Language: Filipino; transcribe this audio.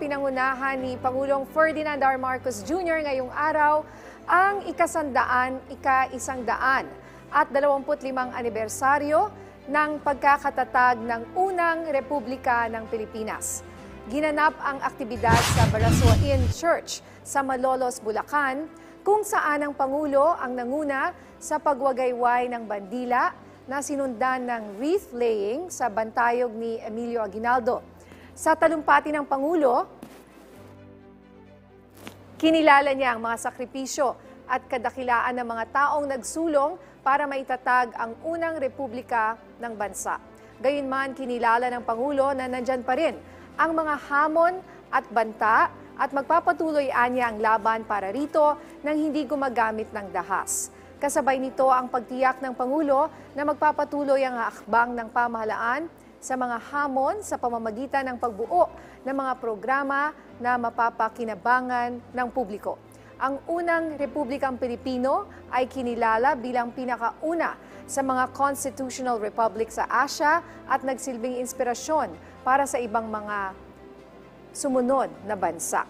pinangunahan ni Pangulong Ferdinand R. Marcos Jr. ngayong araw ang ika-100 at 25 anibersaryo ng pagkakatatag ng unang Republika ng Pilipinas. Ginanap ang aktibidad sa Barasuain Church sa Malolos, Bulacan, kung saan ang Pangulo ang nanguna sa pagwagayway ng bandila na sinundan ng wreath-laying sa bantayog ni Emilio Aguinaldo. Sa talumpati ng Pangulo, kinilala niya ang mga sakripisyo at kadakilaan ng mga taong nagsulong para maitatag ang unang republika ng bansa. Gayunman, kinilala ng Pangulo na nandyan pa rin ang mga hamon at banta at magpapatuloy anya ang laban para rito nang hindi gumagamit ng dahas. Kasabay nito ang pagtiyak ng Pangulo na magpapatuloy ang hakbang ng pamahalaan sa mga hamon sa pamamagitan ng pagbuo ng mga programa na mapapakinabangan ng publiko. Ang unang Republikang Pilipino ay kinilala bilang pinakauna sa mga constitutional republic sa Asia at nagsilbing inspirasyon para sa ibang mga sumunod na bansa.